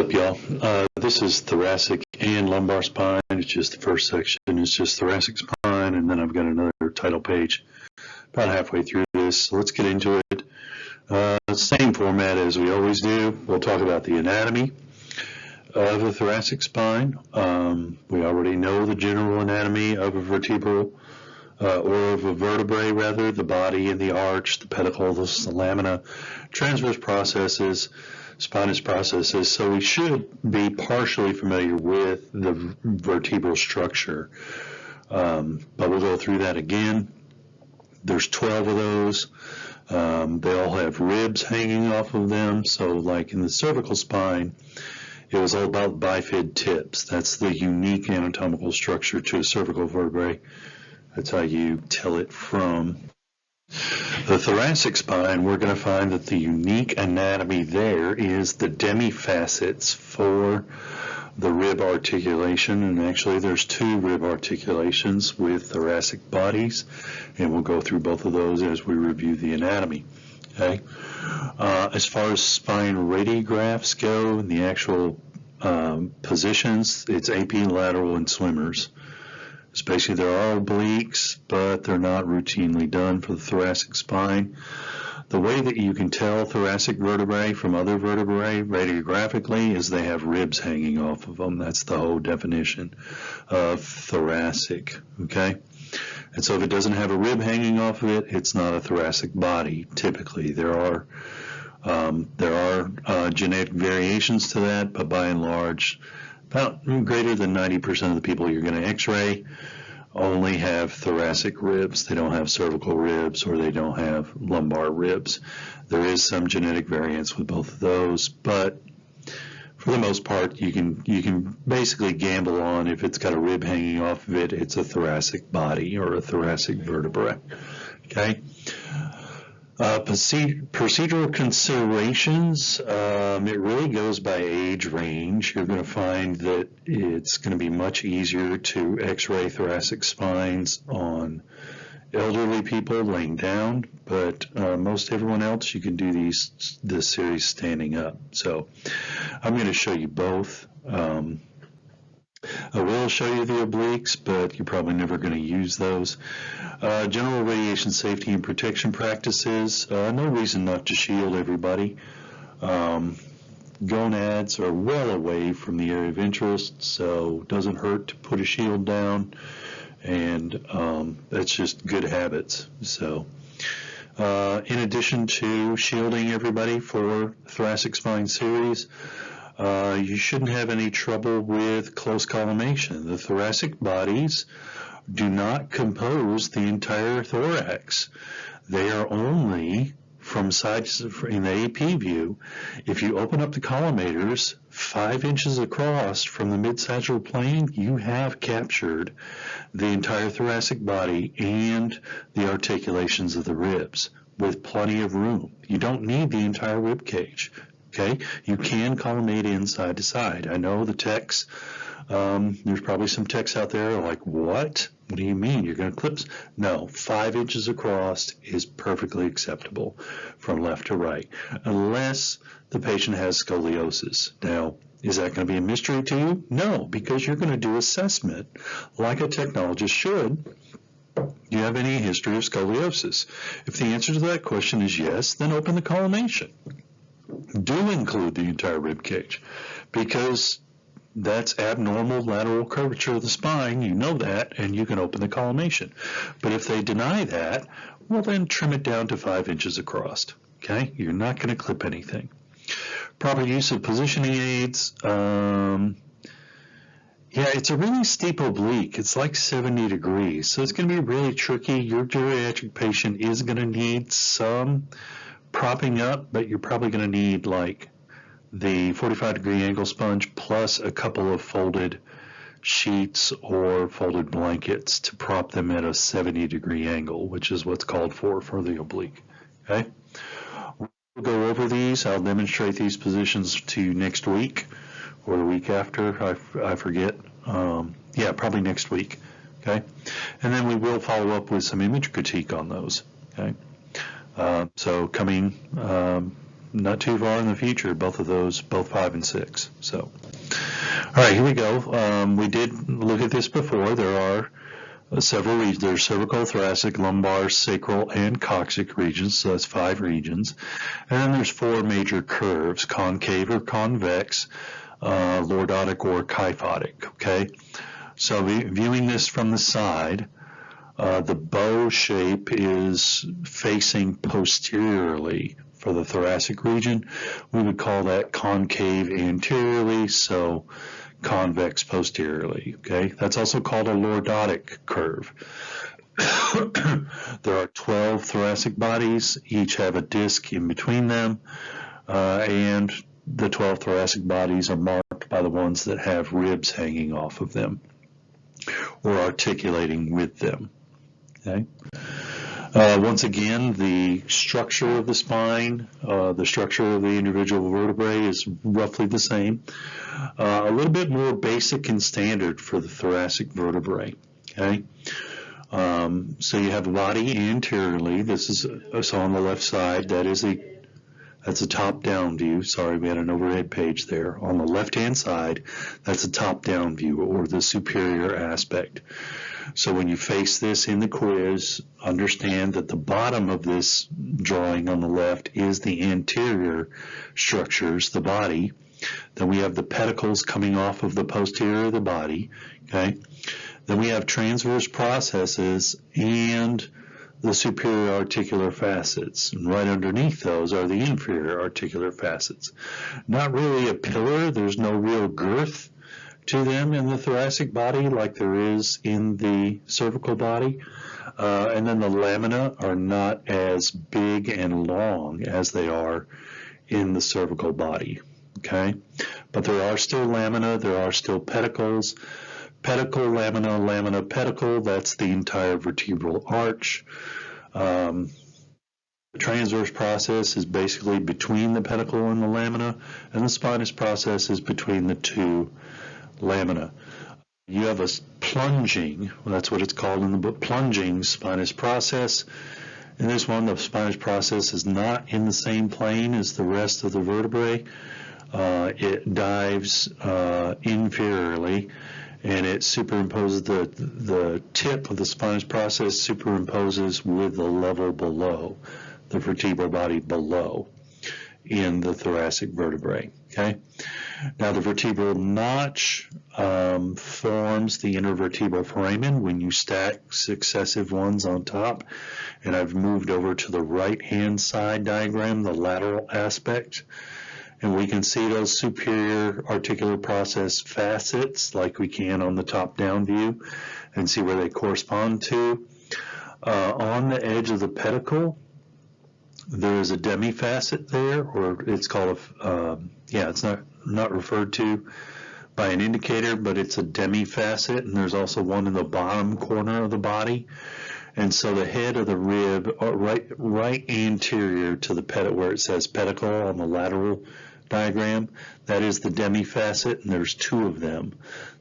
up, y'all? This is thoracic and lumbar spine. It's just the first section. It's just thoracic spine, and then I've got another title page about halfway through this. So let's get into it. Same format as we always do. We'll talk about the anatomy of a thoracic spine. We already know the general anatomy of a vertebral, or of a vertebrae rather, the body and the arch, the pedicle, the lamina, transverse processes, spinous processes. So we should be partially familiar with the vertebral structure. But we'll go through that again. There's 12 of those. They all have ribs hanging off of them. So like in the cervical spine, it was all about bifid tips. That's the unique anatomical structure to a cervical vertebrae. That's how you tell it from the thoracic spine. We're going to find that the unique anatomy there is the demifacets for the rib articulation, and actually there's two rib articulations with thoracic bodies, and we'll go through both of those as we review the anatomy. Okay. As far as spine radiographs go and the actual positions, it's AP, lateral, and swimmers. Especially there are obliques, but they're not routinely done for the thoracic spine. The way that you can tell thoracic vertebrae from other vertebrae radiographically is they have ribs hanging off of them. That's the whole definition of thoracic, okay? And so if it doesn't have a rib hanging off of it, it's not a thoracic body, typically. There are genetic variations to that, but by and large, about greater than 90% of the people you're going to x-ray only have thoracic ribs. They don't have cervical ribs, or they don't have lumbar ribs. There is some genetic variance with both of those, but for the most part, you can basically gamble on if it's got a rib hanging off of it, it's a thoracic body or a thoracic vertebra. Okay. Procedural considerations, it really goes by age range. You're going to find that it's going to be much easier to x-ray thoracic spines on elderly people laying down, but most everyone else, you can do this series standing up. So I'm going to show you both. I will show you the obliques, but you're probably never going to use those. General radiation safety and protection practices, no reason not to shield everybody. Gonads are well away from the area of interest, so it doesn't hurt to put a shield down, and that's just good habits. So in addition to shielding everybody for thoracic spine series, you shouldn't have any trouble with close collimation. The thoracic bodies do not compose the entire thorax. They are only from sides in the AP view. If you open up the collimators 5 inches across from the mid-sagittal plane, you have captured the entire thoracic body and the articulations of the ribs with plenty of room. You don't need the entire rib cage. Okay, you can collimate inside to side. I know the techs, there's probably some techs out there like, what? What do you mean? You're going to clip? No, 5 inches across is perfectly acceptable from left to right, unless the patient has scoliosis. Now, is that going to be a mystery to you? No, because you're going to do assessment like a technologist should. Do you have any history of scoliosis? If the answer to that question is yes, then open the collimation. Do include the entire rib cage, because that's abnormal lateral curvature of the spine. You know that, and you can open the collimation. But if they deny that, well, then trim it down to 5 inches across. Okay, you're not going to clip anything. Proper use of positioning aids. Yeah, it's a really steep oblique. It's like 70 degrees, so it's going to be really tricky. Your geriatric patient is going to need some propping up, but you're probably going to need like the 45-degree angle sponge plus a couple of folded sheets or folded blankets to prop them at a 70-degree angle, which is what's called for the oblique. Okay, we'll go over these. I'll demonstrate these positions to you next week or the week after. I forget. Yeah, probably next week. Okay, and then we will follow up with some image critique on those. Okay. So coming not too far in the future, both of those, both 5 and 6. So, all right, here we go. We did look at this before. There are several regions. There's cervical, thoracic, lumbar, sacral, and coccyx regions, so that's 5 regions. And then there's 4 major curves, concave or convex, lordotic or kyphotic, okay? So viewing this from the side, the bow shape is facing posteriorly for the thoracic region. We would call that concave anteriorly, so convex posteriorly, okay? That's also called a lordotic curve. There are 12 thoracic bodies, each have a disc in between them, and the 12 thoracic bodies are marked by the ones that have ribs hanging off of them or articulating with them. Okay. Once again, the structure of the spine, the structure of the individual vertebrae is roughly the same. A little bit more basic and standard for the thoracic vertebrae. Okay. So you have the body anteriorly. This is so on the left side. That's a top-down view. Sorry, we had an overhead page there. On the left-hand side, that's a top-down view, or the superior aspect. So when you face this in the quiz, understand that the bottom of this drawing on the left is the anterior structures, the body. Then we have the pedicles coming off of the posterior of the body. Okay. Then we have transverse processes and the superior articular facets, and right underneath those are the inferior articular facets. Not really a pillar, there's no real girth to them in the thoracic body like there is in the cervical body. And then the lamina are not as big and long as they are in the cervical body, okay? But there are still lamina, there are still pedicles. Pedicle, lamina, lamina, pedicle, that's the entire vertebral arch. The transverse process is basically between the pedicle and the lamina, and the spinous process is between the 2 lamina. You have a plunging, well, that's what it's called in the book, plunging spinous process. In this one, the spinous process is not in the same plane as the rest of the vertebrae. It dives inferiorly, and it superimposes the tip of the spinous process superimposes with the level below, the vertebral body below in the thoracic vertebrae. Okay. Now the vertebral notch forms the intervertebral foramen when you stack successive ones on top. And I've moved over to the right-hand side diagram, the lateral aspect. And we can see those superior articular process facets like we can on the top-down view and see where they correspond to. On the edge of the pedicle, there is a demifacet there, or it's called it's not referred to by an indicator, but it's a demifacet, and there's also one in the bottom corner of the body. And so the head of the rib, right anterior to the pedicle, where it says pedicle on the lateral diagram, that is the demifacet, and there's 2 of them.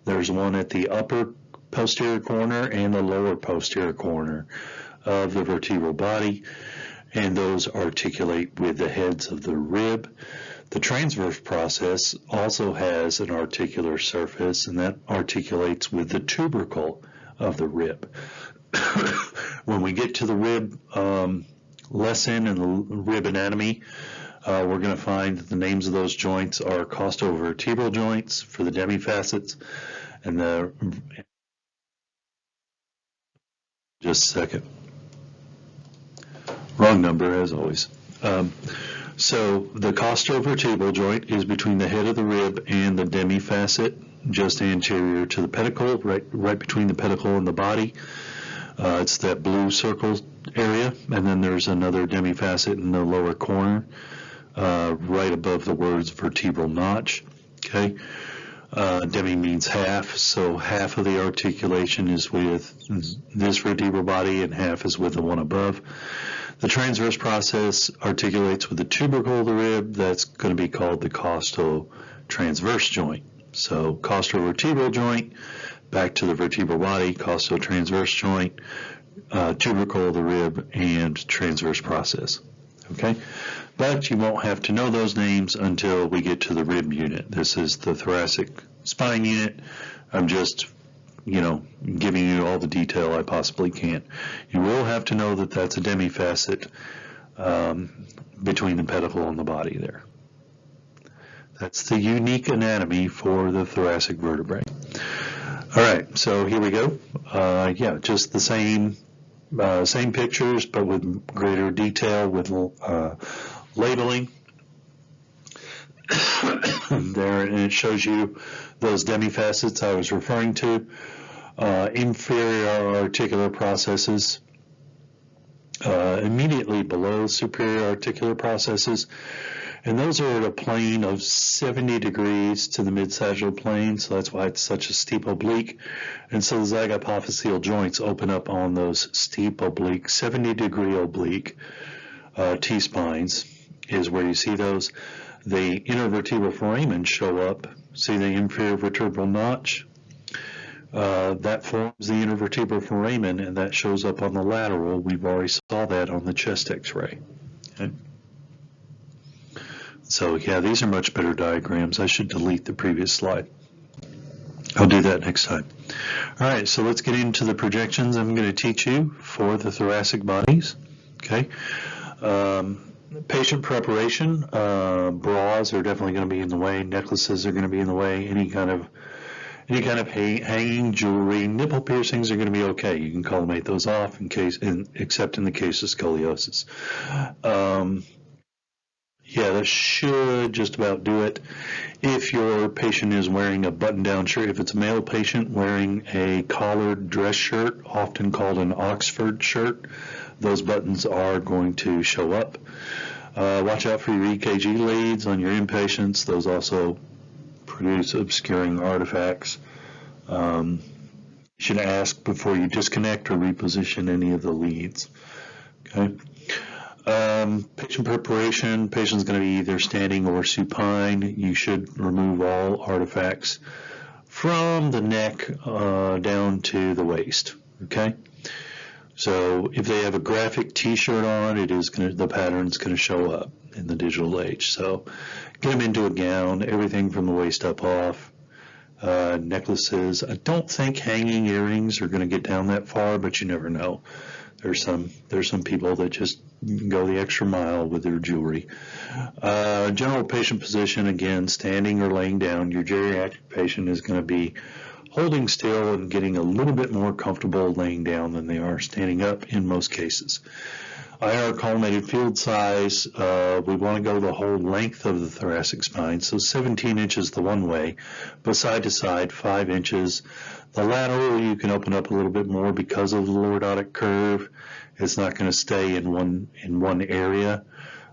There's one at the upper posterior corner and the lower posterior corner of the vertebral body, and those articulate with the heads of the rib. The transverse process also has an articular surface, and that articulates with the tubercle of the rib. When we get to the rib lesson and the rib anatomy, we're going to find that the names of those joints are costovertebral joints for the demifacets, and just a second. Wrong number, as always. So the costovertebral joint is between the head of the rib and the demifacet, just anterior to the pedicle, right between the pedicle and the body. It's that blue circle area, and then there's another demifacet in the lower corner, right above the words vertebral notch. Okay. Demi means half, so half of the articulation is with this vertebral body and half is with the one above. The transverse process articulates with the tubercle of the rib. That's going to be called the costotransverse joint. So costovertebral joint, back to the vertebral body, costotransverse joint, tubercle of the rib, and transverse process. okay? But you won't have to know those names until we get to the rib unit. This is the thoracic spine unit. I'm just, giving you all the detail I possibly can. You will have to know that that's a demifacet between the pedicle and the body there. That's the unique anatomy for the thoracic vertebrae. All right, so here we go. Just the same pictures, but with greater detail, with labeling there, and it shows you those demifacets I was referring to. Inferior articular processes immediately below superior articular processes, and those are at a plane of 70 degrees to the mid-sagittal plane, so that's why it's such a steep oblique. And so the zygapophyseal joints open up on those steep oblique, 70-degree oblique T-spines is where you see those. The intervertebral foramen show up. See the inferior vertebral notch? That forms the intervertebral foramen, and that shows up on the lateral. We've already saw that on the chest x-ray. Okay. So yeah, these are much better diagrams. I should delete the previous slide. I'll do that next time. All right, so let's get into the projections I'm going to teach you for the thoracic bodies. Okay. Patient preparation, bras are definitely going to be in the way. Necklaces are going to be in the way. Any kind of hanging jewelry, nipple piercings are going to be okay. You can collimate those off except in the case of scoliosis. That should just about do it. If your patient is wearing a button-down shirt, if it's a male patient wearing a collared dress shirt, often called an Oxford shirt, those buttons are going to show up. Watch out for your EKG leads on your inpatients. Those also produce obscuring artifacts. You should ask before you disconnect or reposition any of the leads. Okay. Patient preparation, patient's going to be either standing or supine. You should remove all artifacts from the neck down to the waist. Okay. So if they have a graphic T-shirt on, the pattern's going to show up in the digital age. So get them into a gown, everything from the waist up off. Necklaces. I don't think hanging earrings are going to get down that far, but you never know. There's some people that just go the extra mile with their jewelry. General patient position, again, standing or laying down. Your geriatric patient is going to be holding still and getting a little bit more comfortable laying down than they are standing up in most cases. IR collimated field size, we want to go the whole length of the thoracic spine, so 17 inches the one way, but side to side 5 inches. The lateral you can open up a little bit more because of the lordotic curve. It's not going to stay in one area.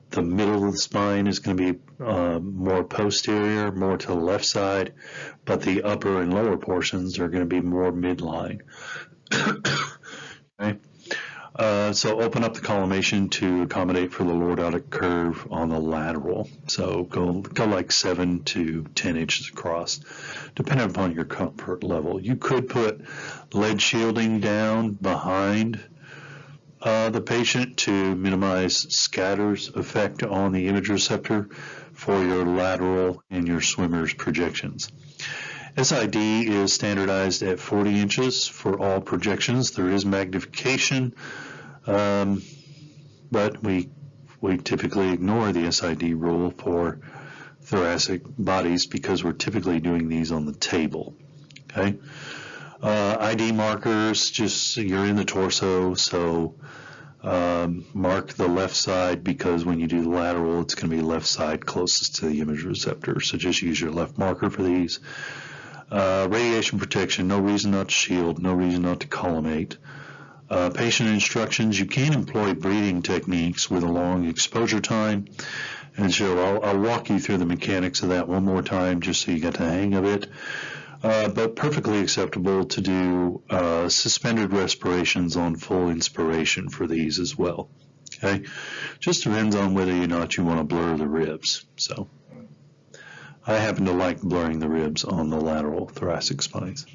The middle of the spine is going to be more posterior, more to the left side, but the upper and lower portions are going to be more midline. Okay. So open up the collimation to accommodate for the lordotic curve on the lateral. So go like 7 to 10 inches across, depending upon your comfort level. You could put lead shielding down behind the patient to minimize scatter's effect on the image receptor for your lateral and your swimmer's projections. SID is standardized at 40 inches for all projections. There is magnification, but we typically ignore the SID rule for thoracic bodies because we're typically doing these on the table. Okay. ID markers, just you're in the torso, so mark the left side because when you do the lateral, it's going to be left side closest to the image receptor. So just use your left marker for these. Radiation protection, no reason not to shield, no reason not to collimate. Patient instructions, you can employ breathing techniques with a long exposure time. And so I'll walk you through the mechanics of that one more time just so you get the hang of it. But perfectly acceptable to do suspended respirations on full inspiration for these as well. Okay, just depends on whether or not you want to blur the ribs. So I happen to like blurring the ribs on the lateral thoracic spines.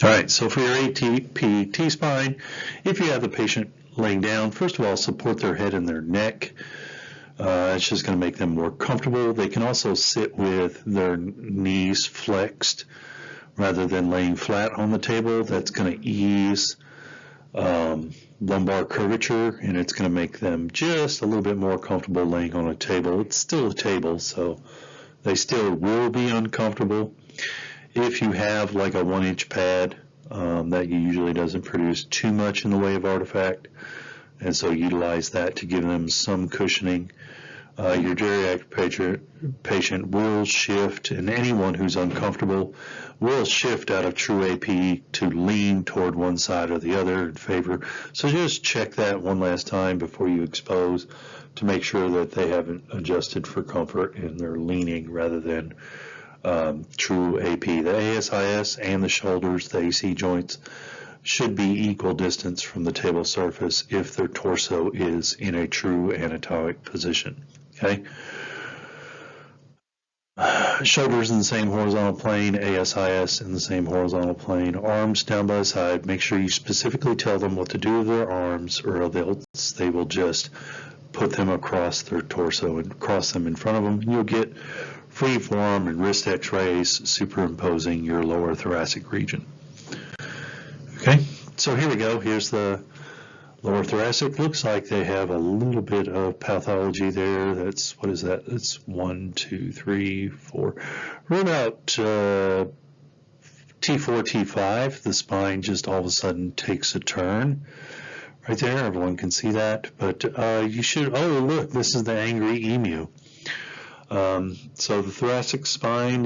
All right, so for your ATP T-spine, if you have the patient laying down, first of all, support their head and their neck. It's just going to make them more comfortable. They can also sit with their knees flexed rather than laying flat on the table. That's going to ease lumbar curvature, and it's going to make them just a little bit more comfortable laying on a table. It's still a table, so they still will be uncomfortable. If you have like a 1-inch pad, that usually doesn't produce too much in the way of artifact, and so utilize that to give them some cushioning. Your geriatric patient will shift, and anyone who's uncomfortable will shift out of true AP to lean toward one side or the other in favor. So just check that one last time before you expose to make sure that they haven't adjusted for comfort and they're leaning rather than true AP. The ASIS and the shoulders, the AC joints, should be equal distance from the table surface if their torso is in a true anatomic position. Okay. Shoulders in the same horizontal plane, ASIS in the same horizontal plane, arms down by the side. Make sure you specifically tell them what to do with their arms, or they will just put them across their torso and cross them in front of them. You'll get free form and wrist x-rays superimposing your lower thoracic region. Okay, so here we go. Here's the lower thoracic. Looks like they have a little bit of pathology there. That's, what is that? That's 1, 2, 3, 4. We're about T4, T5. The spine just all of a sudden takes a turn. Right there, everyone can see that. But you should, oh look, this is the angry emu. So the thoracic spine,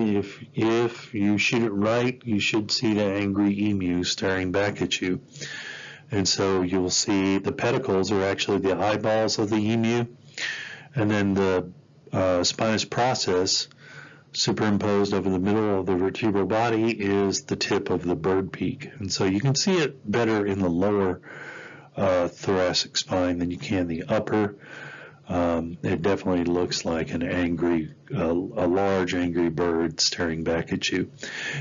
if you shoot it right, you should see the angry emu staring back at you. And so you will see the pedicles are actually the eyeballs of the emu, and then the spinous process superimposed over the middle of the vertebral body is the tip of the bird beak. And so you can see it better in the lower thoracic spine than you can the upper. It definitely looks like an angry, a large angry bird staring back at you.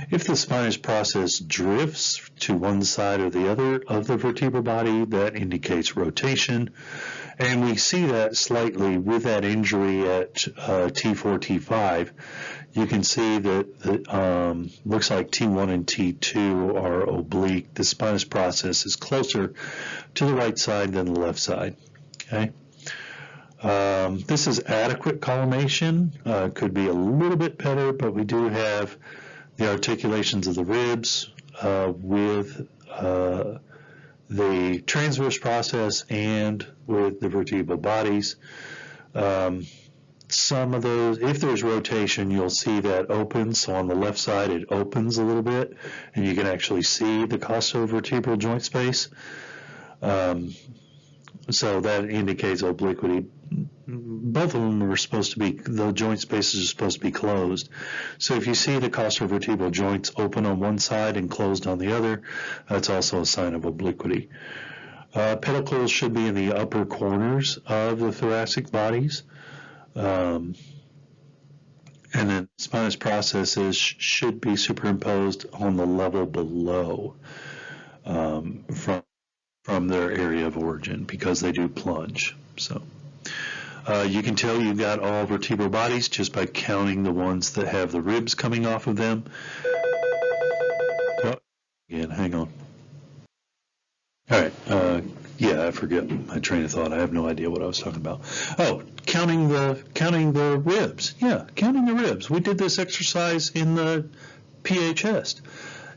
If the spinous process drifts to one side or the other of the vertebral body, that indicates rotation. And we see that slightly with that injury at T4, T5. You can see that looks like T1 and T2 are oblique. The spinous process is closer to the right side than the left side. Okay. This is adequate collimation. Could be a little bit better, but we do have the articulations of the ribs with the transverse process and with the vertebral bodies. Some of those, if there's rotation, you'll see that open. So on the left side, it opens a little bit, and you can actually see the costovertebral joint space. So that indicates obliquity. Both of them are supposed to be, the joint spaces are supposed to be closed. So if you see the costovertebral joints open on one side and closed on the other, that's also a sign of obliquity. Pedicles should be in the upper corners of the thoracic bodies. And then spinous processes should be superimposed on the level below from their area of origin, because they do plunge. So you can tell you've got all vertebral bodies just by counting the ones that have the ribs coming off of them. Oh, again, hang on. All right. Yeah, I forget my train of thought. I have no idea what I was talking about. Oh, counting the ribs. Yeah, counting the ribs. We did this exercise in the PA chest,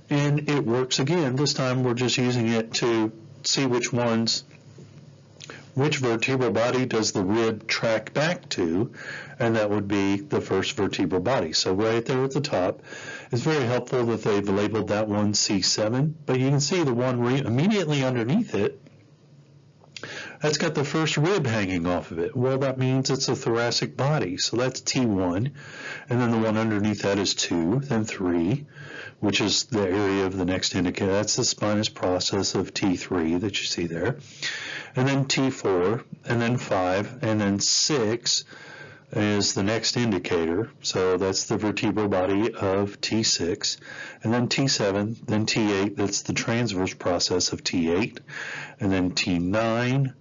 and it works again. This time we're just using it to see which vertebral body does the rib track back to, and that would be the first vertebral body. So right there at the top, it's very helpful that they've labeled that one C7, but you can see the one immediately underneath it, that's got the first rib hanging off of it. Well, that means it's a thoracic body, so that's T1, and then the one underneath that is 2, then 3, which is the area of the next indicator. That's the spinous process of T3 that you see there. And then T4, and then 5, and then 6. is the next indicator. So that's the vertebral body of T6, and then T7, then T8, that's the transverse process of T8, and then T9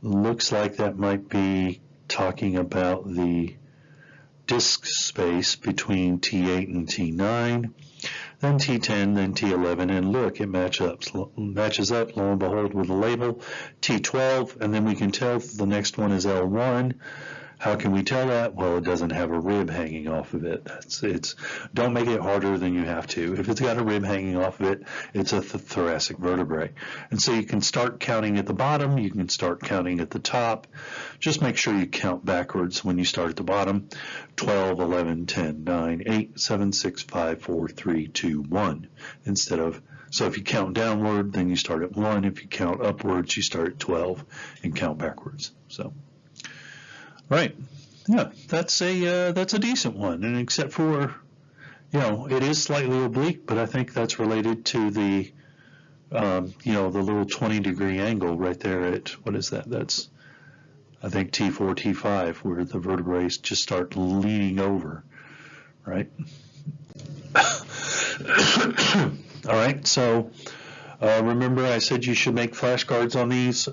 looks like that might be talking about the disk space between T8 and T9, then T10, then T11, and look, it matches up, lo and behold, with the label T12, and then we can tell the next one is L1. How can we tell that? Well, it doesn't have a rib hanging off of it. Don't make it harder than you have to. If it's got a rib hanging off of it, it's a thoracic vertebrae. And so you can start counting at the bottom, you can start counting at the top. Just make sure you count backwards when you start at the bottom. 12, 11, 10, 9, 8, 7, 6, 5, 4, 3, 2, 1. So if you count downward, then you start at 1. If you count upwards, you start at 12 and count backwards. So. Right. Yeah, that's a decent one, and except for, it is slightly oblique, but I think that's related to the, the little 20-degree angle right there at, what is that? That's, I think, T4, T5, where the vertebrae just start leaning over, right? All right, so remember I said you should make flashcards on these.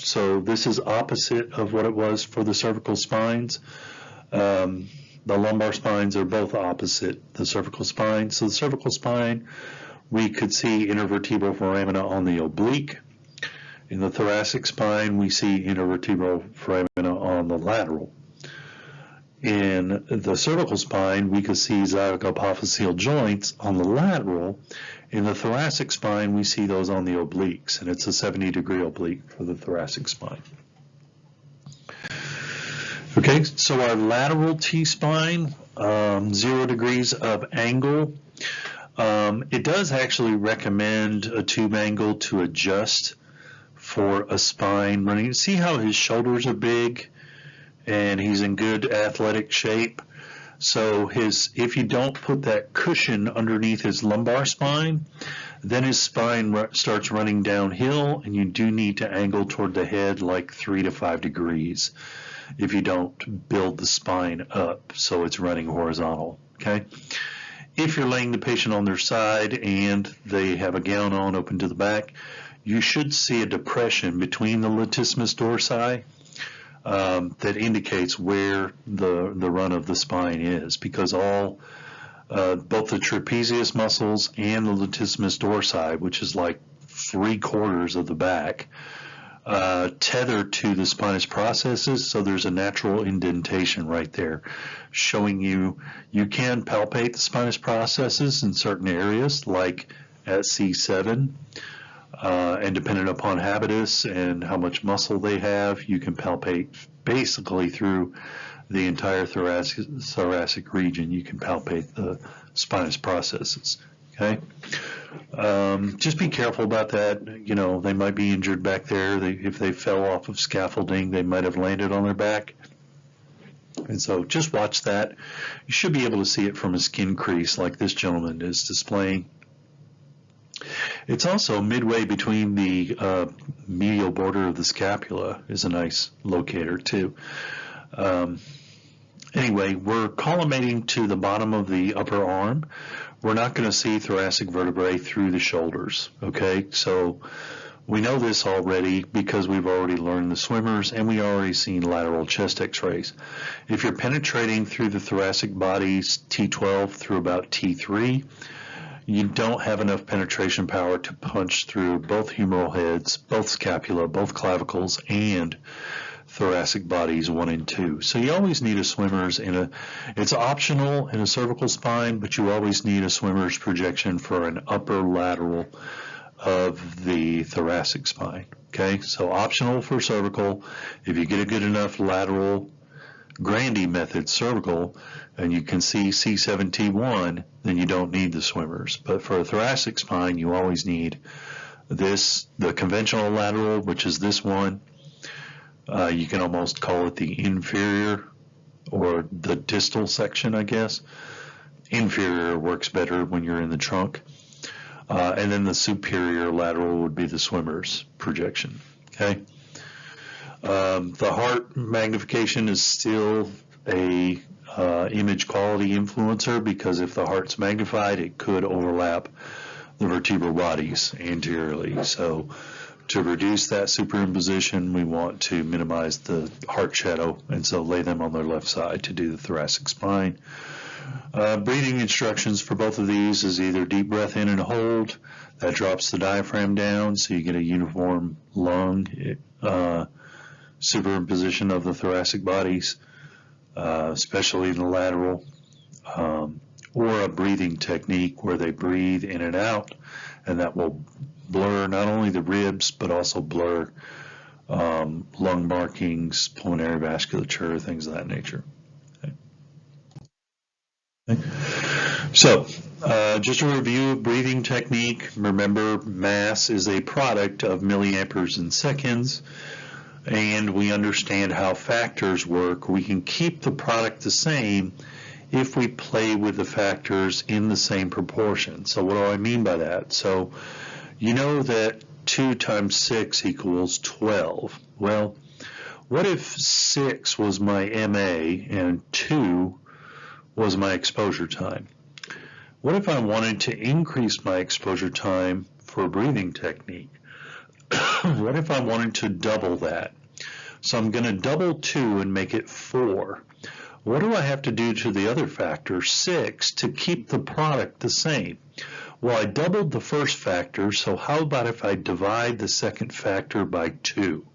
So this is opposite of what it was for the cervical spines. The lumbar spines are both opposite the cervical spine. So the cervical spine, we could see intervertebral foramina on the oblique. In the thoracic spine, we see intervertebral foramina on the lateral. In the cervical spine, we could see zygohypophyseal joints on the lateral. In the thoracic spine, we see those on the obliques, and it's a 70-degree oblique for the thoracic spine. Okay, so our lateral T-spine, 0 degrees of angle. It does actually recommend a tube angle to adjust for a spine running. See how his shoulders are big and he's in good athletic shape? So if you don't put that cushion underneath his lumbar spine, then his spine starts running downhill, and you do need to angle toward the head like 3 to 5 degrees if you don't build the spine up so it's running horizontal, okay? If you're laying the patient on their side and they have a gown on open to the back, you should see a depression between the latissimus dorsi that indicates where the run of the spine is, because both the trapezius muscles and the latissimus dorsi, which is like 3/4 of the back, tether to the spinous processes, so there's a natural indentation right there showing you can palpate the spinous processes in certain areas, like at C7, and depending upon habitus and how much muscle they have, you can palpate basically through the entire thoracic region. You can palpate the spinous processes, okay? Just be careful about that. They might be injured back there. If they fell off of scaffolding, they might have landed on their back. And so just watch that. You should be able to see it from a skin crease like this gentleman is displaying. It's also midway between the medial border of the scapula is a nice locator too. Anyway, we're collimating to the bottom of the upper arm. We're not going to see thoracic vertebrae through the shoulders, okay? So we know this already because we've already learned the swimmers and we already seen lateral chest x-rays. If you're penetrating through the thoracic bodies T12 through about T3, you don't have enough penetration power to punch through both humeral heads, both scapula, both clavicles, and thoracic bodies 1 and 2. So you always need a swimmer's it's optional in a cervical spine, but you always need a swimmer's projection for an upper lateral of the thoracic spine. Okay, so optional for cervical. If you get a good enough lateral Grandy method cervical and you can see C7T1, then you don't need the swimmers. But for a thoracic spine, you always need the conventional lateral, which is this one. You can almost call it the inferior or the distal section, I guess. Inferior works better when you're in the trunk. And then the superior lateral would be the swimmer's projection, okay? The heart magnification is still a image quality influencer, because if the heart's magnified, it could overlap the vertebral bodies anteriorly. So to reduce that superimposition, we want to minimize the heart shadow, and so lay them on their left side to do the thoracic spine. Breathing instructions for both of these is either deep breath in and hold. That drops the diaphragm down, so you get a uniform lung superimposition of the thoracic bodies, especially in the lateral, or a breathing technique where they breathe in and out, and that will blur not only the ribs but also blur lung markings, pulmonary vasculature, things of that nature. Okay. So just a review of breathing technique. Remember, mass is a product of milliamperes and seconds, and we understand how factors work. We can keep the product the same if we play with the factors in the same proportion. So what do I mean by that? So you know that 2 times 6 equals 12. Well, what if 6 was my MA and 2 was my exposure time? What if I wanted to increase my exposure time for a breathing technique? What if I wanted to double that? So I'm going to double 2 and make it 4. What do I have to do to the other factor, 6, to keep the product the same? Well, I doubled the first factor, so how about if I divide the second factor by 2?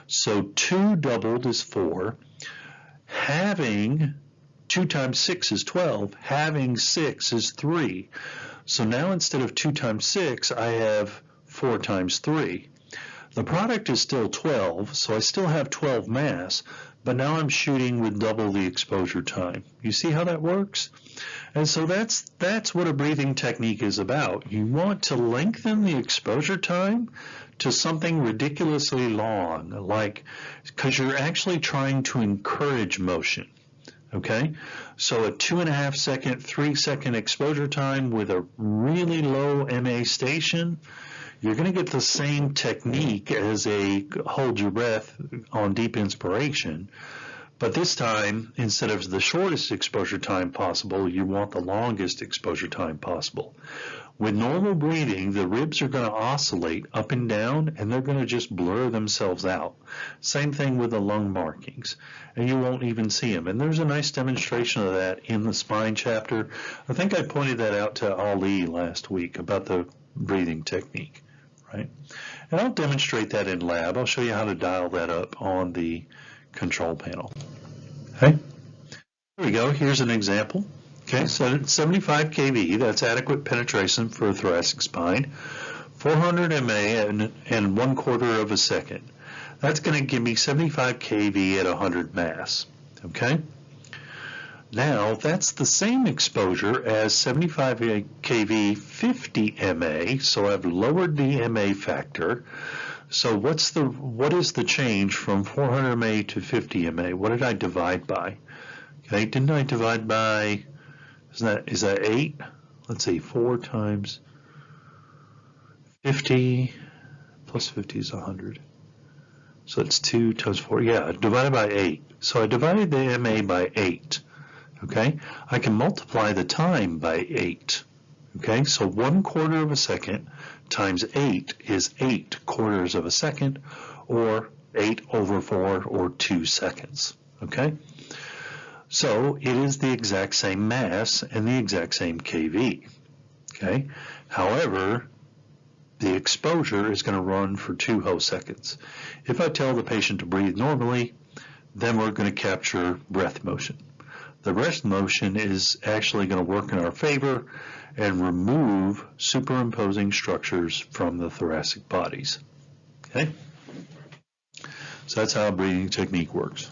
So 2 doubled is 4. Having 2 times 6 is 12. Having 6 is 3. So now instead of 2 times 6, I have 4 times 3. The product is still 12, so I still have 12 mass, but now I'm shooting with double the exposure time. You see how that works? And so that's what a breathing technique is about. You want to lengthen the exposure time to something ridiculously long, like, because you're actually trying to encourage motion. Okay, so a 2.5 second, 3 second exposure time with a really low MA station, you're going to get the same technique as a hold your breath on deep inspiration, but this time, instead of the shortest exposure time possible, you want the longest exposure time possible. With normal breathing, the ribs are going to oscillate up and down, and they're going to just blur themselves out. Same thing with the lung markings, and you won't even see them. And there's a nice demonstration of that in the spine chapter. I think I pointed that out to Ali last week about the breathing technique, right? And I'll demonstrate that in lab. I'll show you how to dial that up on the control panel. Okay, there we go. Here's an example. Okay, so 75 kV, that's adequate penetration for a thoracic spine. 400 MA and 1/4 of a second. That's going to give me 75 kV at 100 mass. Okay? Now, that's the same exposure as 75 kV 50 MA, so I've lowered the MA factor. So what is the change from 400 MA to 50 MA? What did I divide by? Okay, didn't I divide by, is that 8? Let's see, 4 times 50 plus 50 is 100. So it's 2 times 4. Yeah, divided by 8. So I divided the MA by 8. Okay, I can multiply the time by 8. Okay, so 1/4 of a second times 8 is 8/4 of a second, or 8 over 4, or 2 seconds. Okay, so it is the exact same mass and the exact same kV. Okay, however, the exposure is going to run for 2 whole seconds. If I tell the patient to breathe normally, then we're going to capture breath motion. The breath motion is actually going to work in our favor and remove superimposing structures from the thoracic bodies. Okay? So that's how a breathing technique works.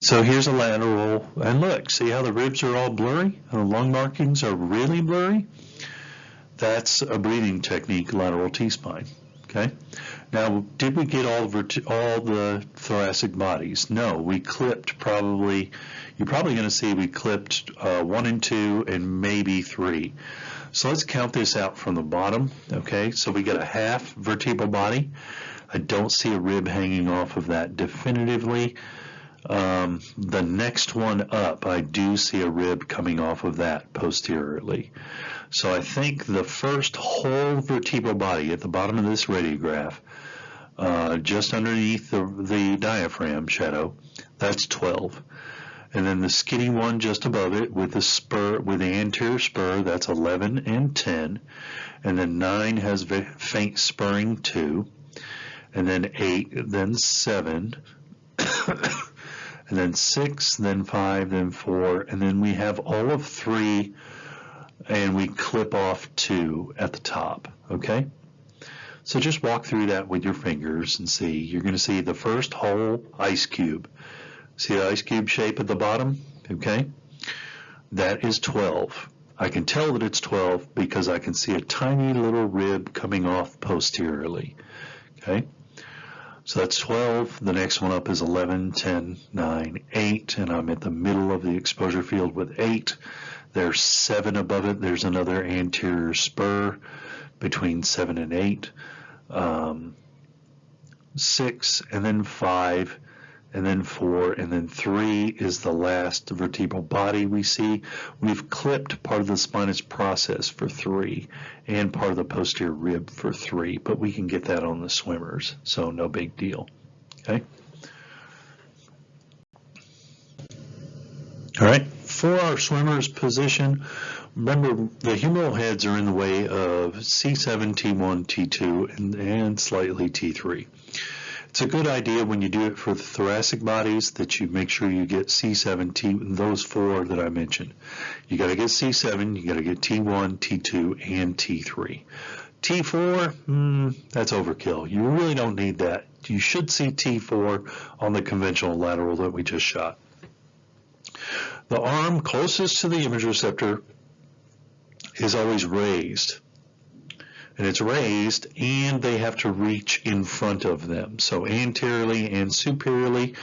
So here's a lateral, and look, see how the ribs are all blurry and the lung markings are really blurry? That's a breathing technique, lateral T-spine. Okay. Now, did we get all the thoracic bodies? No, we clipped probably. You're probably going to see we clipped 1 and 2 and maybe 3. So let's count this out from the bottom. Okay. So we got a half vertebral body. I don't see a rib hanging off of that definitively. The next one up, I do see a rib coming off of that posteriorly. So I think the first whole vertebral body at the bottom of this radiograph, just underneath the diaphragm shadow, that's 12. And then the skinny one just above it with the spur, with the anterior spur, that's 11 and 10. And then 9 has faint spurring 2. And then 8, then 7. And then 6, then 5, then 4. And then we have all of 3, and we clip off 2 at the top, okay? So just walk through that with your fingers and see. You're going to see the first whole ice cube. See the ice cube shape at the bottom? Okay. That is 12. I can tell that it's 12 because I can see a tiny little rib coming off posteriorly. Okay. So that's 12. The next one up is 11, 10, 9, 8, and I'm at the middle of the exposure field with 8. There's 7 above it. There's another anterior spur between 7 and 8. 6, and then 5, and then 4, and then 3 is the last vertebral body we see. We've clipped part of the spinous process for 3 and part of the posterior rib for 3, but we can get that on the swimmers, so no big deal. Okay. All right, for our swimmers position, remember the humeral heads are in the way of C7, T1, T2, and slightly T3. It's a good idea when you do it for the thoracic bodies that you make sure you get C7, T, those 4 that I mentioned. You got to get C7, you got to get T1, T2, and T3. T4, that's overkill. You really don't need that. You should see T4 on the conventional lateral that we just shot. The arm closest to the image receptor is always raised. And it's raised, and they have to reach in front of them. So anteriorly and superiorly,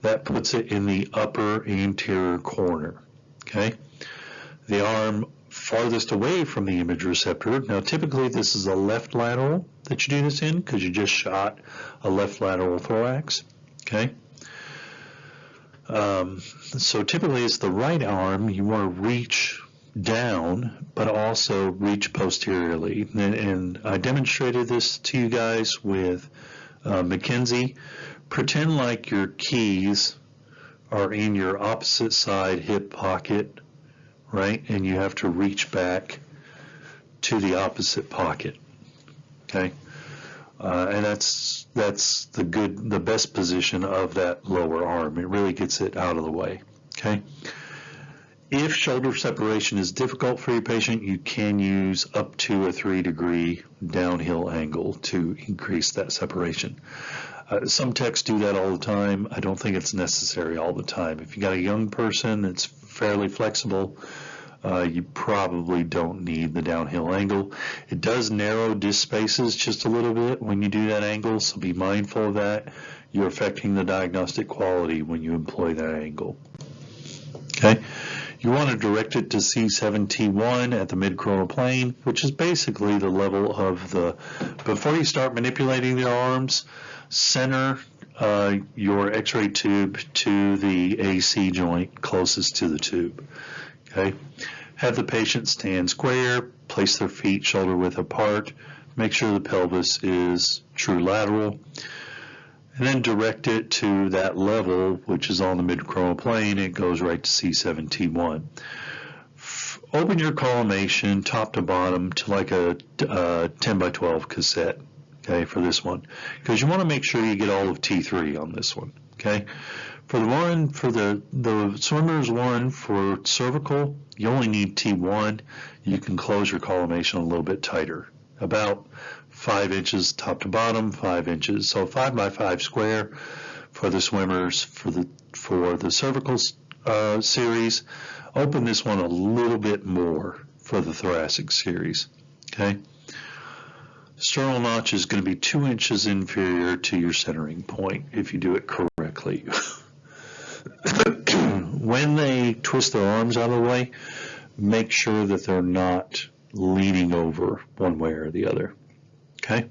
that puts it in the upper anterior corner. Okay? The arm farthest away from the image receptor. Now, typically, this is a left lateral that you do this in because you just shot a left lateral thorax. Okay? So typically, it's the right arm. You want to reach down, but also reach posteriorly. And I demonstrated this to you guys with Mackenzie. Pretend like your keys are in your opposite side hip pocket, right? And you have to reach back to the opposite pocket, okay? And that's the best position of that lower arm. It really gets it out of the way, okay? If shoulder separation is difficult for your patient, you can use up to a 3-degree downhill angle to increase that separation. Some techs do that all the time. I don't think it's necessary all the time. If you got a young person that's fairly flexible, you probably don't need the downhill angle. It does narrow disc spaces just a little bit when you do that angle, so be mindful of that. You're affecting the diagnostic quality when you employ that angle. Okay. You want to direct it to C7T1 at the mid-coronal plane, which is basically the level of the, before you start manipulating the arms, center your x-ray tube to the AC joint closest to the tube. Okay. Have the patient stand square, place their feet shoulder width apart, make sure the pelvis is true lateral, and then direct it to that level, which is on the mid-coronal plane. It goes right to C7T1. Open your collimation top to bottom to like a 10 by 12 cassette, okay, for this one, because you want to make sure you get all of T3 on this one, okay? For the one, for the swimmer's one for cervical, you only need T1. You can close your collimation a little bit tighter, about 5 inches top to bottom, 5 inches. So 5 by 5 square for the swimmers. For the cervical series, open this one a little bit more for the thoracic series. Okay. Sternal notch is going to be 2 inches inferior to your centering point if you do it correctly. When they twist their arms out of the way, make sure that they're not leaning over one way or the other. Okay.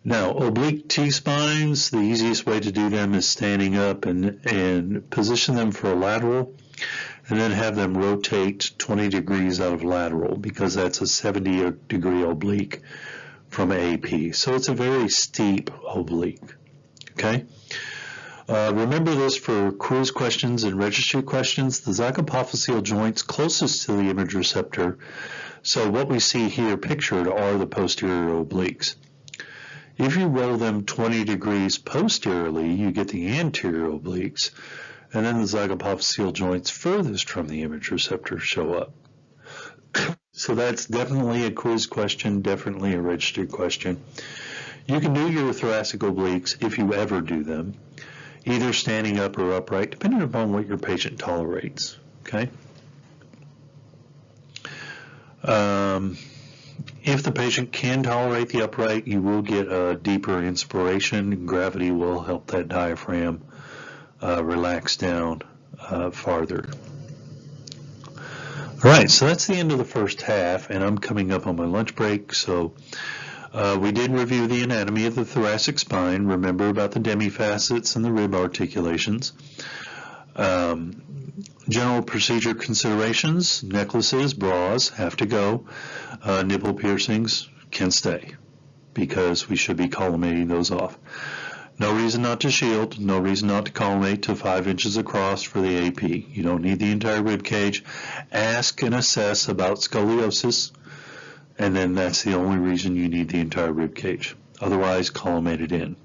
Now, oblique T-spines, the easiest way to do them is standing up and position them for a lateral, and then have them rotate 20 degrees out of lateral, because that's a 70-degree oblique from AP. So it's a very steep oblique, okay? Remember this for quiz questions and registry questions. The zygapophyseal joints closest to the image receptor, so what we see here pictured are the posterior obliques. If you roll them 20 degrees posteriorly, you get the anterior obliques, and then the zygapophyseal joints furthest from the image receptor show up. So that's definitely a quiz question, definitely a registry question. You can do your thoracic obliques, if you ever do them, either standing up or upright, depending upon what your patient tolerates, okay? If the patient can tolerate the upright, you will get a deeper inspiration. Gravity will help that diaphragm relax down farther. All right, so that's the end of the first half, and I'm coming up on my lunch break. So we did review the anatomy of the thoracic spine. Remember about the demifacets and the rib articulations. General procedure considerations: necklaces, bras have to go. Nipple piercings can stay, because we should be collimating those off. No reason not to shield, no reason not to collimate to 5 inches across for the AP. You don't need the entire rib cage. Ask and assess about scoliosis, and then that's the only reason you need the entire rib cage. Otherwise, collimate it in.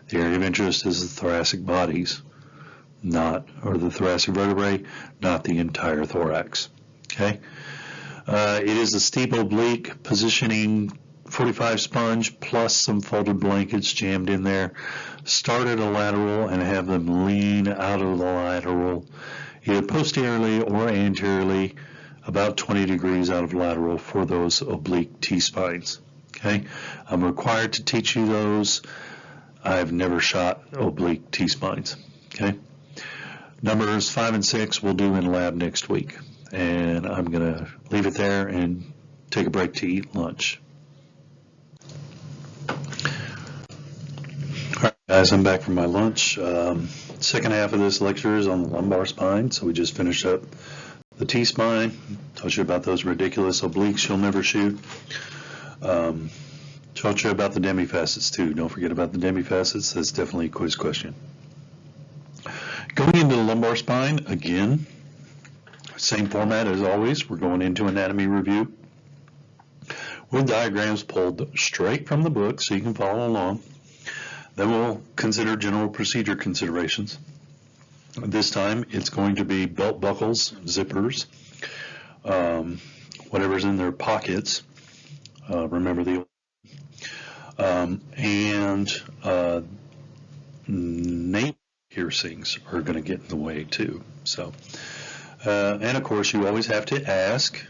The area of interest is the thoracic bodies, or the thoracic vertebrae, not the entire thorax. Okay? It is a steep oblique, positioning 45 sponge plus some folded blankets jammed in there. Start at a lateral and have them lean out of the lateral, either posteriorly or anteriorly, about 20 degrees out of lateral for those oblique T-spines. Okay? I'm required to teach you those. I've never shot oblique T-spines. Okay? Numbers 5 and 6 we'll do in lab next week. And I'm going to leave it there and take a break to eat lunch. All right, guys, I'm back from my lunch. Second half of this lecture is on the lumbar spine. So we just finished up the T-spine. Told you about those ridiculous obliques you'll never shoot. Told you about the demifacets too. Don't forget about the demifacets. That's definitely a quiz question. Going into the lumbar spine, again, same format as always. We're going into anatomy review with diagrams pulled straight from the book so you can follow along. Then we'll consider general procedure considerations. This time it's going to be belt buckles, zippers, whatever's in their pockets. Remember the nape piercings are going to get in the way too. So, and of course, you always have to ask,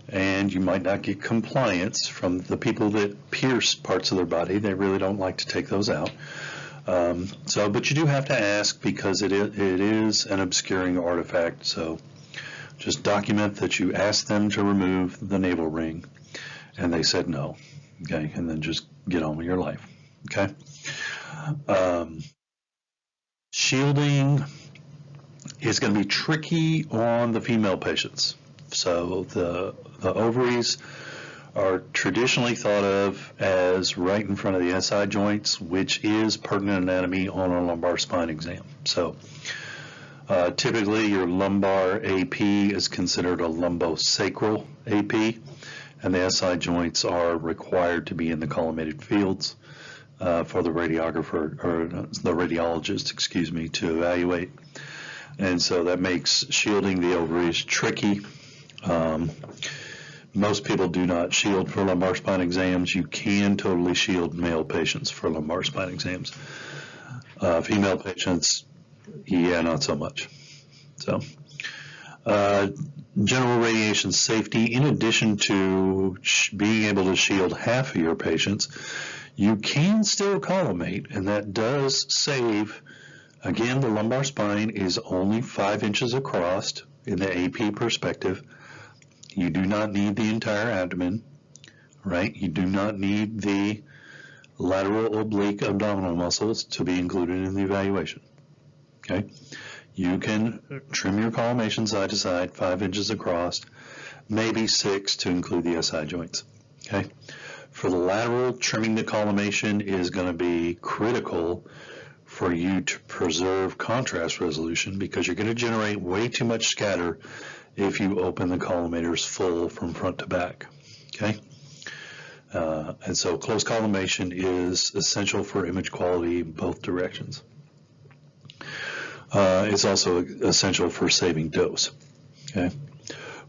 and you might not get compliance from the people that pierce parts of their body. They really don't like to take those out. But you do have to ask, because it is an obscuring artifact. So just document that you asked them to remove the navel ring, and they said no. Okay, and then just get on with your life. Okay. Shielding is going to be tricky on the female patients. So the ovaries are traditionally thought of as right in front of the SI joints, which is pertinent anatomy on a lumbar spine exam. So typically your lumbar AP is considered a lumbosacral AP, and the SI joints are required to be in the collimated fields for the radiographer, or the radiologist, excuse me, to evaluate. And so that makes shielding the ovaries tricky. Most people do not shield for lumbar spine exams. You can totally shield male patients for lumbar spine exams. Female patients, yeah, not so much. So, general radiation safety, in addition to being able to shield half of your patients, you can still collimate, and that does save. Again, the lumbar spine is only 5 inches across in the AP perspective. You do not need the entire abdomen, right? You do not need the lateral oblique abdominal muscles to be included in the evaluation. Okay, you can trim your collimation side to side, 5 inches across, maybe 6 to include the SI joints. Okay, for the lateral, trimming the collimation is going to be critical for you to preserve contrast resolution, because you're going to generate way too much scatter if you open the collimators full from front to back. Okay, and so close collimation is essential for image quality in both directions. It's also essential for saving dose. Okay,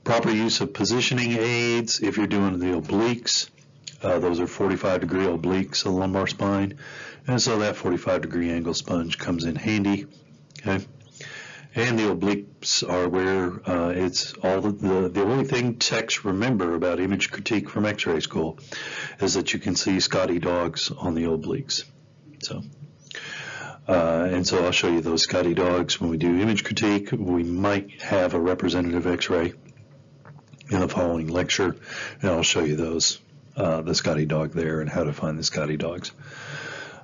proper use of positioning aids if you're doing the obliques. Those are 45-degree obliques of the lumbar spine, and so that 45-degree angle sponge comes in handy. Okay, and the obliques are where it's all the only thing techs remember about image critique from X-ray school is that you can see Scotty dogs on the obliques. So, and so I'll show you those Scotty dogs when we do image critique. We might have a representative X-ray in the following lecture, and I'll show you those. The Scotty dog there and how to find the Scotty dogs.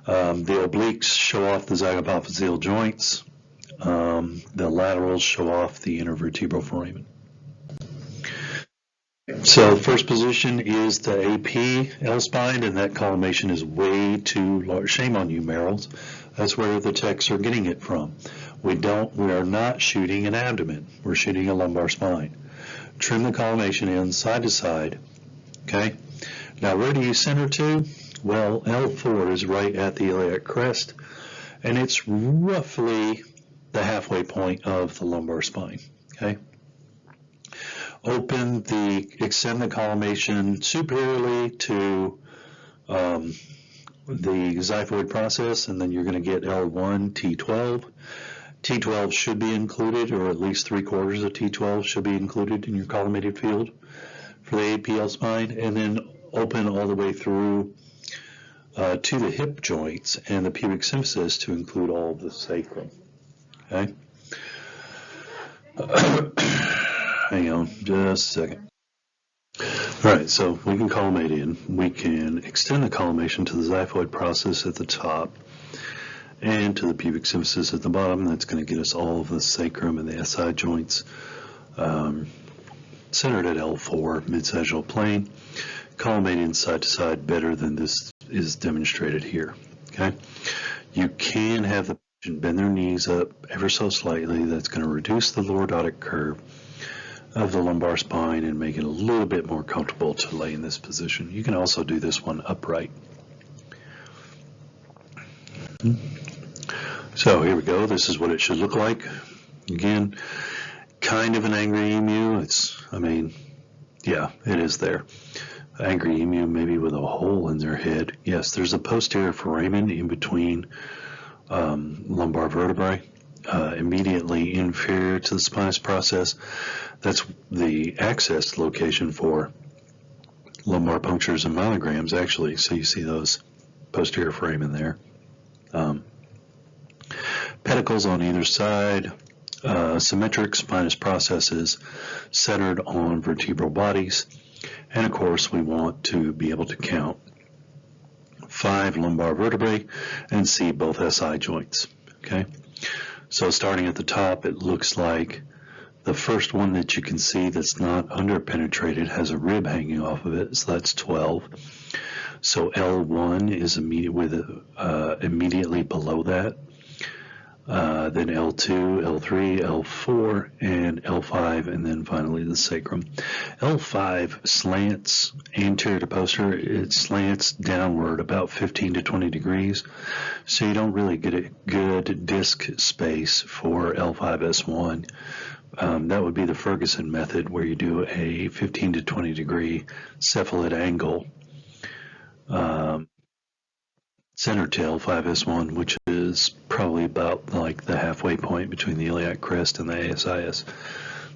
The obliques show off the zygapophyseal joints. The laterals show off the intervertebral foramen. So first position is the AP L-spine, and that collimation is way too large. Shame on you, Merrills. That's where the techs are getting it from. We are not shooting an abdomen. We're shooting a lumbar spine. Trim the collimation in side to side. Okay. Now, where do you center to? Well, L4 is right at the iliac crest, and it's roughly the halfway point of the lumbar spine. Okay. Extend the collimation superiorly to the xiphoid process, and then you're going to get L1, T12. T12 should be included, or at least 3/4 of T12 should be included in your collimated field for the APL spine, and then open all the way through to the hip joints and the pubic symphysis to include all of the sacrum. Okay. Hang on just a second. All right, so we can collimate in. We can extend the collimation to the xiphoid process at the top and to the pubic symphysis at the bottom. That's going to get us all of the sacrum and the SI joints centered at L4, mid-sagittal plane. Collimating side to side better than this is demonstrated here. Okay, you can have the patient bend their knees up ever so slightly. That's going to reduce the lordotic curve of the lumbar spine and make it a little bit more comfortable to lay in this position. You can also do this one upright. So here we go. This is what it should look like. Again, kind of an angry emu. Yeah, it is there. Angry emu, maybe with a hole in their head. Yes, there's a posterior foramen in between lumbar vertebrae, immediately inferior to the spinous process. That's the access location for lumbar punctures and myelograms, actually. So you see those posterior foramen there. Pedicles on either side, symmetric spinous processes centered on vertebral bodies. And of course, we want to be able to count 5 lumbar vertebrae and see both SI joints. Okay, so starting at the top, it looks like the first one that you can see that's not underpenetrated has a rib hanging off of it, so that's 12. So L1 is immediately below that. Then L2, L3, L4, and L5, and then finally the sacrum. L5 slants anterior to posterior. It slants downward about 15 to 20 degrees, so you don't really get a good disc space for L5S1. That would be the Ferguson method, where you do a 15 to 20 degree cephalad angle center to L5S1, which is probably about like the halfway point between the iliac crest and the ASIS.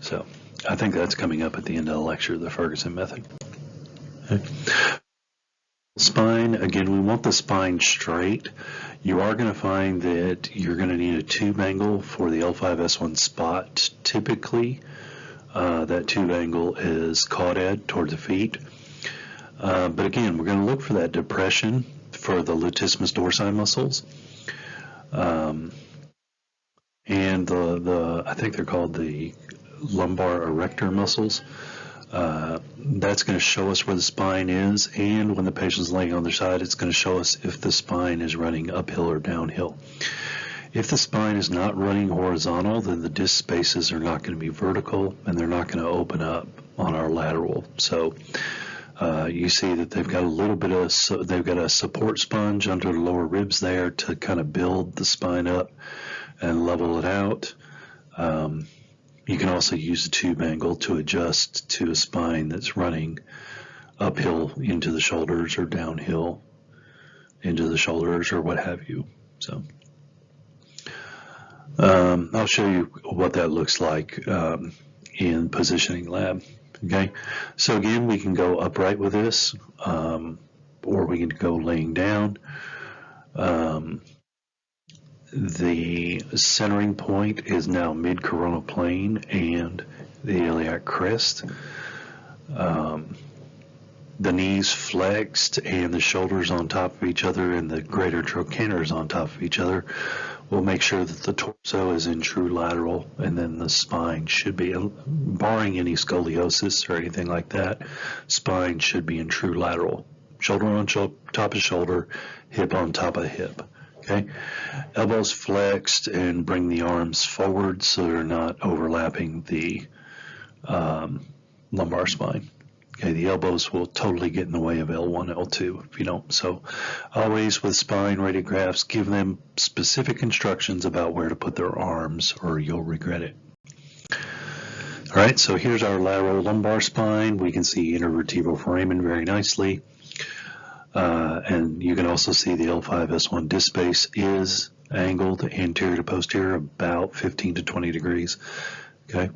So I think that's coming up at the end of the lecture, the Ferguson method. Okay. Spine, again, we want the spine straight. You are going to find that you're going to need a tube angle for the L5S1 spot. Typically, that tube angle is caudad toward the feet. But again, we're going to look for that depression for the latissimus dorsi muscles. And the I think they're called the lumbar erector muscles. That's going to show us where the spine is, and when the patient's laying on their side, it's going to show us if the spine is running uphill or downhill. If the spine is not running horizontal, then the disc spaces are not going to be vertical, and they're not going to open up on our lateral. So you see that they've got a little bit of, they've got a support sponge under the lower ribs there to kind of build the spine up and level it out. You can also use a tube angle to adjust to a spine that's running uphill into the shoulders or downhill into the shoulders or what have you. So I'll show you what that looks like in Positioning Lab. Okay, so again, we can go upright with this, or we can go laying down. The centering point is now mid-coronal plane and the iliac crest. The knees flexed and the shoulders on top of each other and the greater trochanters on top of each other will make sure that the torso is in true lateral, and then the spine should be, barring any scoliosis or anything like that, spine should be in true lateral. Shoulder on top of shoulder, hip on top of hip. Okay, elbows flexed and bring the arms forward so they're not overlapping the lumbar spine. Okay, the elbows will totally get in the way of L1, L2 if you don't. So always with spine radiographs, give them specific instructions about where to put their arms or you'll regret it. All right, so here's our lateral lumbar spine. We can see intervertebral foramen very nicely. And you can also see the L5-S1 disc space is angled anterior to posterior about 15 to 20 degrees. Okay.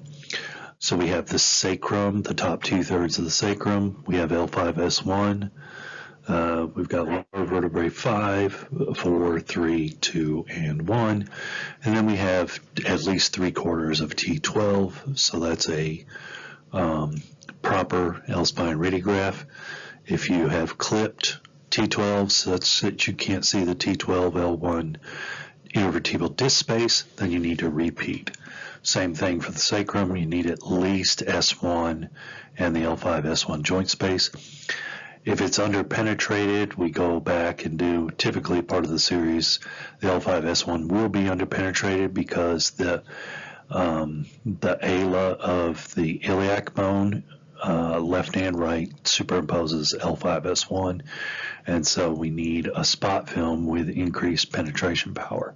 So we have the sacrum, the top 2/3 of the sacrum. We have L5-S1. We've got lower vertebrae 5, 4, 3, 2, and 1. And then we have at least 3/4 of T12. So that's a proper L-spine radiograph. If you have clipped T12 such that you can't see the T12 L1 intervertebral disc space, then you need to repeat. Same thing for the sacrum. You need at least S1 and the L5-S1 joint space. If it's underpenetrated, we go back and do typically part of the series. The L5-S1 will be underpenetrated because the ala of the iliac bone, left and right, superimposes L5-S1, and so we need a spot film with increased penetration power.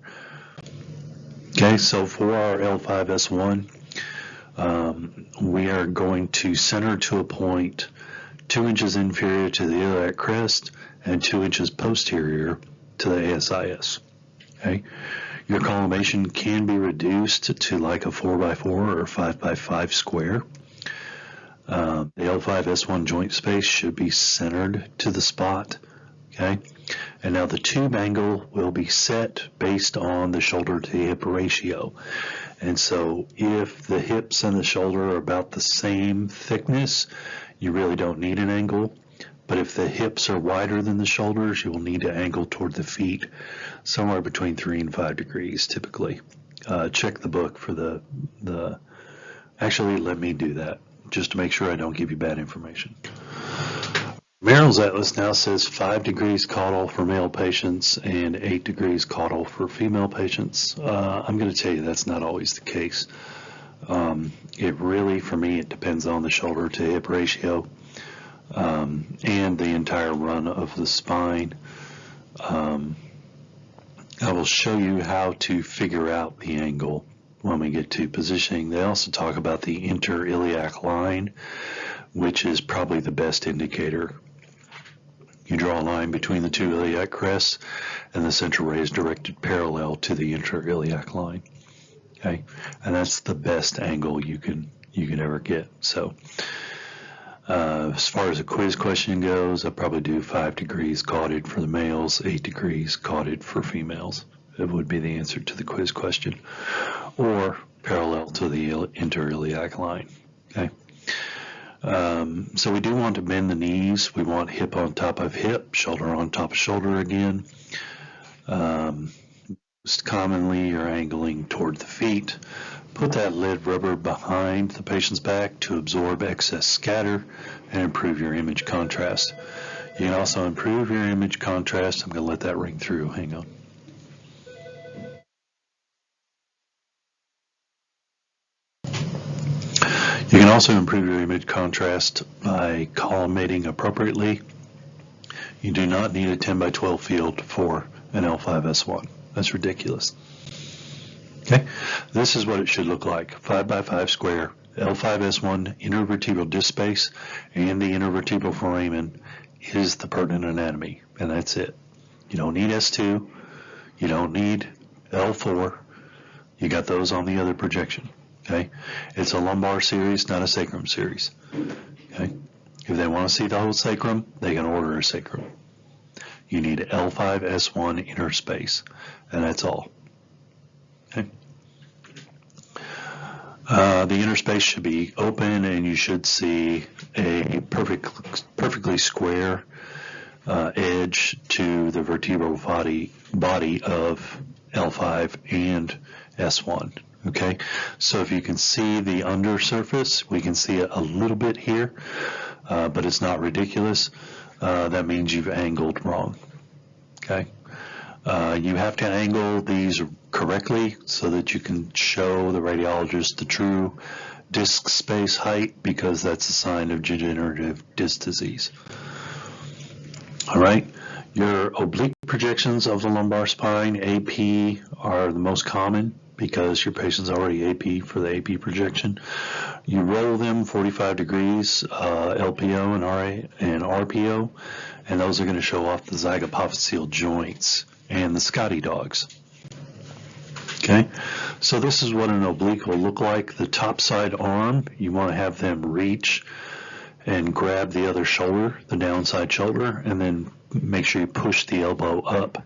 Okay, so for our L5-S1, we are going to center to a point 2 inches inferior to the iliac crest and 2 inches posterior to the ASIS. Okay, your collimation can be reduced to like a 4x4 or 5x5 square. The L5-S1 joint space should be centered to the spot. Okay, and now the tube angle will be set based on the shoulder to hip ratio. And so if the hips and the shoulder are about the same thickness, you really don't need an angle. But if the hips are wider than the shoulders, you will need to angle toward the feet somewhere between 3 and 5 degrees typically. Check the book for the actually let me do that just to make sure I don't give you bad information. Merrill's Atlas now says 5 degrees caudal for male patients and 8 degrees caudal for female patients. I'm going to tell you that's not always the case. It really, for me, it depends on the shoulder to hip ratio and the entire run of the spine. I will show you how to figure out the angle when we get to positioning. They also talk about the interiliac line, which is probably the best indicator. You draw a line between the 2 iliac crests, and the central ray is directed parallel to the interiliac line. Okay, and that's the best angle you can ever get. So, as far as a quiz question goes, I probably do 5 degrees cauded for the males, 8 degrees cauded for females. It would be the answer to the quiz question, or parallel to the interiliac line. Okay. So we do want to bend the knees. We want hip on top of hip, shoulder on top of shoulder again. Most commonly, you're angling toward the feet. Put that lead rubber behind the patient's back to absorb excess scatter and improve your image contrast. You can also improve your image contrast. I'm going to let that ring through. Hang on. You can also improve your image contrast by collimating appropriately. You do not need a 10 by 12 field for an L5S1. That's ridiculous. Okay, this is what it should look like. 5 by 5 square, L5S1 intervertebral disc space, and the intervertebral foramen is the pertinent anatomy, and that's it. You don't need S2, you don't need L4, you got those on the other projection. Okay, it's a lumbar series, not a sacrum series. Okay, if they want to see the whole sacrum, they can order a sacrum. You need L5S1 inner space, and that's all. Okay. The inner space should be open, and you should see a perfectly square edge to the vertebral body of L5 and S1. Okay, so if you can see the undersurface, we can see it a little bit here, but it's not ridiculous. That means you've angled wrong. Okay, you have to angle these correctly so that you can show the radiologist the true disc space height, because that's a sign of degenerative disc disease. All right, your oblique projections of the lumbar spine, AP, are the most common because your patient's already AP for the AP projection. You roll them 45 degrees, LPO and RPO, and those are going to show off the zygapophyseal joints and the Scotty dogs. Okay, so this is what an oblique will look like. The top side arm, you want to have them reach and grab the other shoulder, the downside shoulder, and then make sure you push the elbow up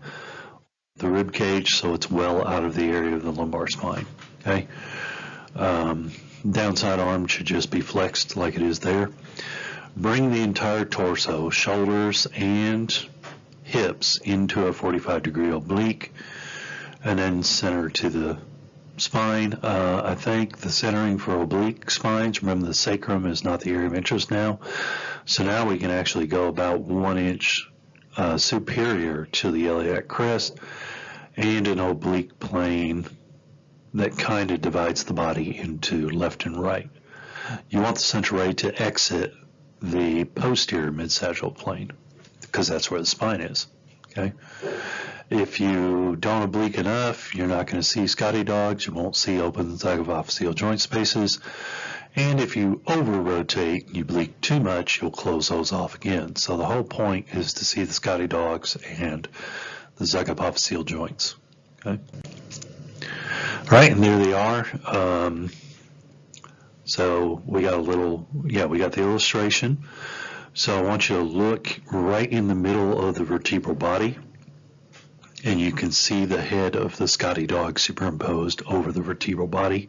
the rib cage so it's well out of the area of the lumbar spine. Okay, downside arm should just be flexed like it is there. Bring the entire torso, shoulders and hips into a 45-degree oblique, and then center to the spine. I think the centering for oblique spines, remember the sacrum is not the area of interest now, so now we can actually go about 1 inch superior to the iliac crest and an oblique plane that kind of divides the body into left and right. You want the central ray to exit the posterior mid-sagittal plane because that's where the spine is. Okay. If you don't oblique enough, you're not going to see Scotty dogs. You won't see open zygapophyseal joint spaces. And if you over-rotate, you oblique too much, you'll close those off again. So the whole point is to see the Scotty dogs and the zygapophyseal joints. Okay. All right, and there they are. So we got we got the illustration. So I want you to look right in the middle of the vertebral body, and you can see the head of the Scotty dog superimposed over the vertebral body.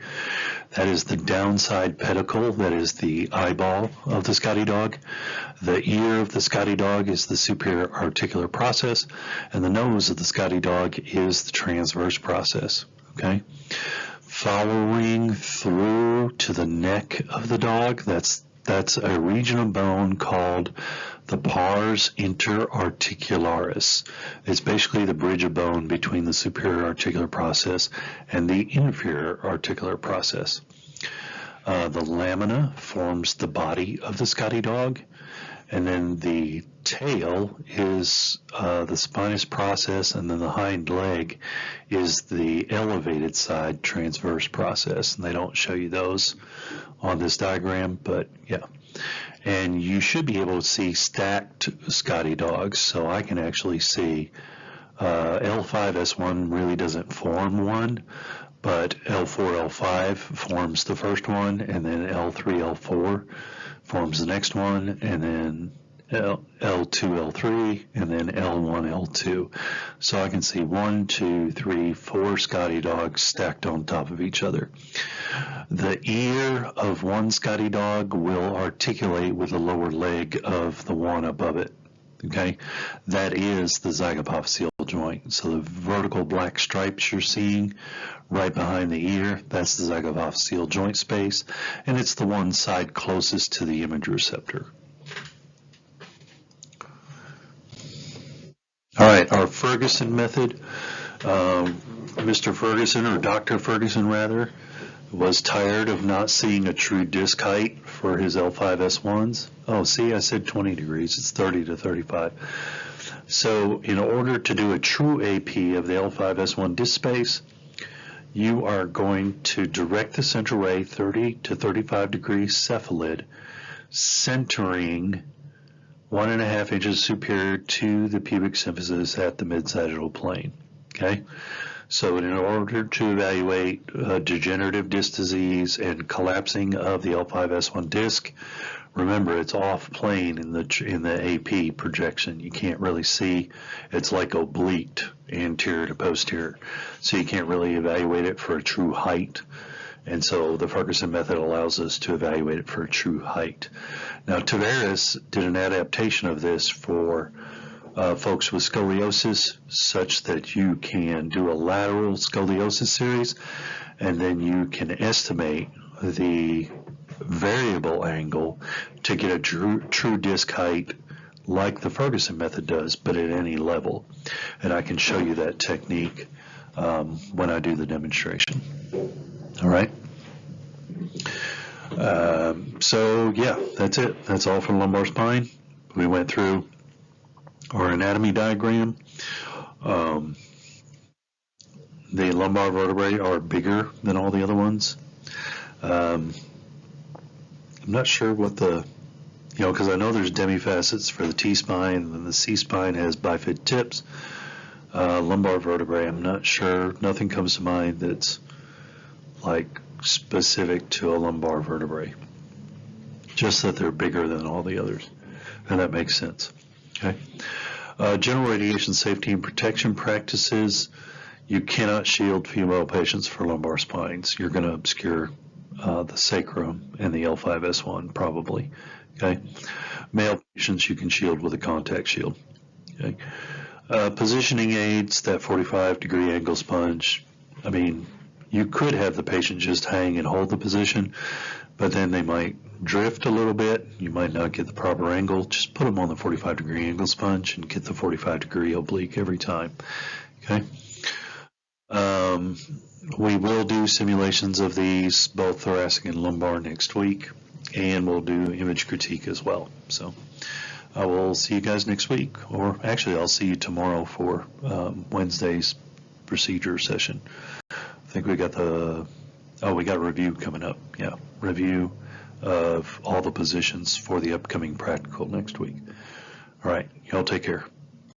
That is the downside pedicle, that is the eyeball of the Scotty dog. The ear of the Scotty dog is the superior articular process, and the nose of the Scotty dog is the transverse process. Okay? Following through to the neck of the dog, that's a region of bone called the pars interarticularis. It's basically the bridge of bone between the superior articular process and the inferior articular process. The lamina forms the body of the Scotty dog, and then the tail is the spinous process, and then the hind leg is the elevated side transverse process. And they don't show you those on this diagram, but yeah. And you should be able to see stacked Scotty dogs. So I can actually see L5S1 really doesn't form one, but L4, L5 forms the first one, and then L3, L4 forms the next one, and then L2, L3, and then L1, L2. So I can see 1, 2, 3, 4 Scotty dogs stacked on top of each other. The ear of one Scotty dog will articulate with the lower leg of the one above it. Okay, that is the zygapophyseal joint. So the vertical black stripes you're seeing right behind the ear, that's the zygapophyseal joint space, and it's the one side closest to the image receptor. All right, our Ferguson method. Mr. Ferguson, or Dr. Ferguson rather, was tired of not seeing a true disc height for his L5S1s. Oh, see, I said 20 degrees. It's 30 to 35. So in order to do a true AP of the L5S1 disc space, you are going to direct the central ray 30 to 35 degrees cephalid, centering 1.5 inches superior to the pubic symphysis at the mid-sagittal plane. Okay? So in order to evaluate degenerative disc disease and collapsing of the L5S1 disc, remember it's off plane in the AP projection. You can't really see. It's like obliqued anterior to posterior. So you can't really evaluate it for a true height. And so the Ferguson method allows us to evaluate it for a true height. Now Tavares did an adaptation of this for folks with scoliosis, such that you can do a lateral scoliosis series, and then you can estimate the variable angle to get a true disc height like the Ferguson method does, but at any level. And I can show you that technique when I do the demonstration. All right. So yeah, that's it. That's all for lumbar spine. We went through our anatomy diagram. The lumbar vertebrae are bigger than all the other ones. I'm not sure what because I know there's demifacets for the T-spine, and then the C-spine has bifid tips. Lumbar vertebrae, I'm not sure. Nothing comes to mind that's like specific to a lumbar vertebrae. Just that they're bigger than all the others, and that makes sense. Okay. General radiation safety and protection practices. You cannot shield female patients for lumbar spines. You're going to obscure the sacrum and the L5S1 probably. Okay. Male patients you can shield with a contact shield. Okay. Positioning aids, that 45-degree angle sponge. I mean, you could have the patient just hang and hold the position, but then they might drift a little bit. You might not get the proper angle. Just put them on the 45-degree angle sponge and get the 45-degree oblique every time. Okay. We will do simulations of these, both thoracic and lumbar, next week, and we'll do image critique as well. So I will see you guys next week, or actually I'll see you tomorrow for Wednesday's procedure session. I think we got we got a review coming up. Yeah, review of all the positions for the upcoming practical next week. All right, y'all take care.